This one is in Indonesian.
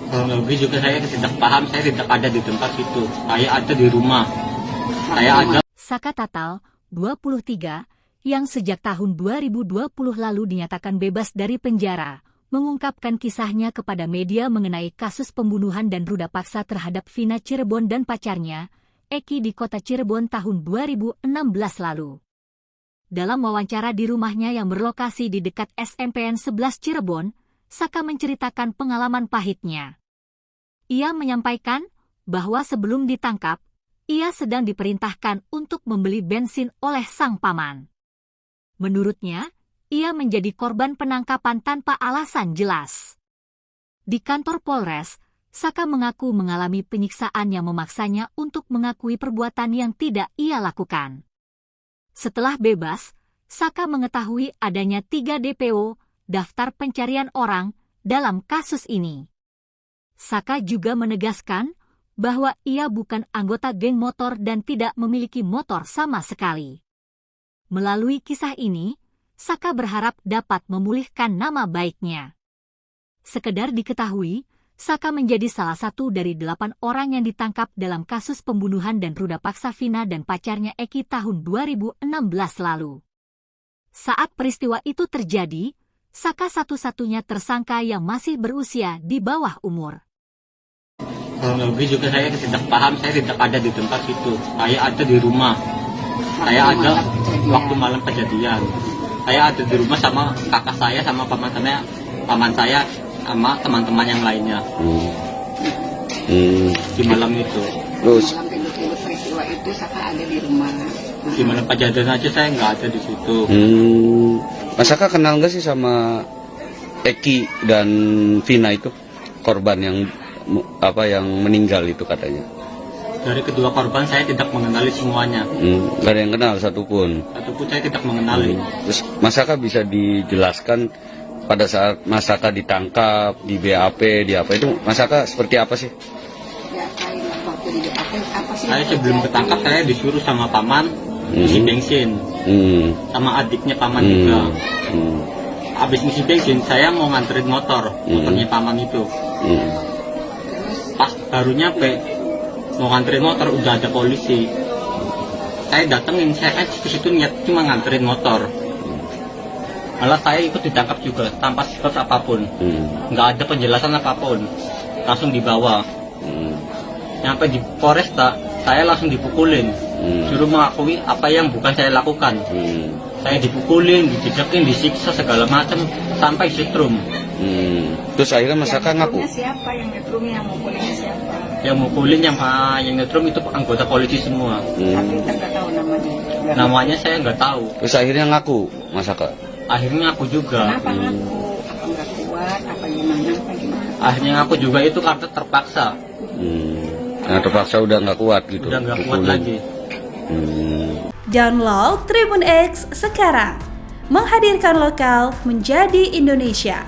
Kronologi juga saya tidak paham, saya tidak ada di tempat itu. Saya ada di rumah. Saya ada. Saka Tatal, 23, yang sejak tahun 2020 lalu dinyatakan bebas dari penjara, mengungkapkan kisahnya kepada media mengenai kasus pembunuhan dan ruda paksa terhadap Vina Cirebon dan pacarnya, Eki di kota Cirebon tahun 2016 lalu. Dalam wawancara di rumahnya yang berlokasi di dekat SMPN 11 Cirebon, Saka menceritakan pengalaman pahitnya. Ia menyampaikan bahwa sebelum ditangkap, ia sedang diperintahkan untuk membeli bensin oleh sang paman. Menurutnya, ia menjadi korban penangkapan tanpa alasan jelas. Di kantor Polres, Saka mengaku mengalami penyiksaan yang memaksanya untuk mengakui perbuatan yang tidak ia lakukan. Setelah bebas, Saka mengetahui adanya 3 DPO, daftar pencarian orang, dalam kasus ini. Saka juga menegaskan bahwa ia bukan anggota geng motor dan tidak memiliki motor sama sekali. Melalui kisah ini, Saka berharap dapat memulihkan nama baiknya. Sekedar diketahui, Saka menjadi salah satu dari 8 orang yang ditangkap dalam kasus pembunuhan dan ruda paksa Vina dan pacarnya Eki tahun 2016 lalu. Saat peristiwa itu terjadi, Saka satu-satunya tersangka yang masih berusia di bawah umur. Kronologi juga saya tidak paham, saya tidak ada di tempat itu. Saya ada di rumah. Saya ada waktu malam kejadian. Saya ada di rumah sama kakak saya, sama paman saya, sama teman-teman yang lainnya. Di malam itu. Terus malam peristiwa itu Saka ada di rumah. Di malam kejadian aja saya nggak ada di situ. Mas Saka kenal nggak sih sama Eki dan Vina itu, korban yang meninggal itu katanya? Dari kedua korban saya tidak mengenali semuanya. Gak ada yang kenal satupun. Satupun saya tidak mengenali. Terus Mas Saka bisa dijelaskan pada saat Mas Saka ditangkap di BAP, di apa itu Mas Saka seperti apa sih? Saya sebelum ketangkap saya disuruh sama paman isi bensin, sama adiknya paman juga. Habis ngisi bensin saya mau nganterin motornya paman itu. Pas baru nyampe mau nganterin motor udah ada polisi. Saya datengin, saya kan ke situ niat cuma nganterin motor. Malah saya ikut ditangkap juga tanpa sifat apapun, nggak ada penjelasan apapun, langsung dibawa. Nyampe di Polresta, saya langsung dipukulin, suruh mengakui apa yang bukan saya lakukan. Saya dipukulin, dijejekin, disiksa segala macam sampai setrum. Terus akhirnya Mas Saka ngaku. Siapa yang nyetrum, yang mukulinnya siapa? Yang mukulin, yang nyetrum itu anggota polisi semua. Tapi kita nggak tahu namanya. Namanya saya nggak tahu. Terus akhirnya ngaku Mas Saka. Akhirnya aku juga. Kenapa ngaku? Apa nggak kuat? Apa gimana? Akhirnya aku juga itu karena terpaksa. Nah, terpaksa udah nggak kuat gitu. Udah nggak kuat lagi. Download Tribun X sekarang. Menghadirkan lokal menjadi Indonesia.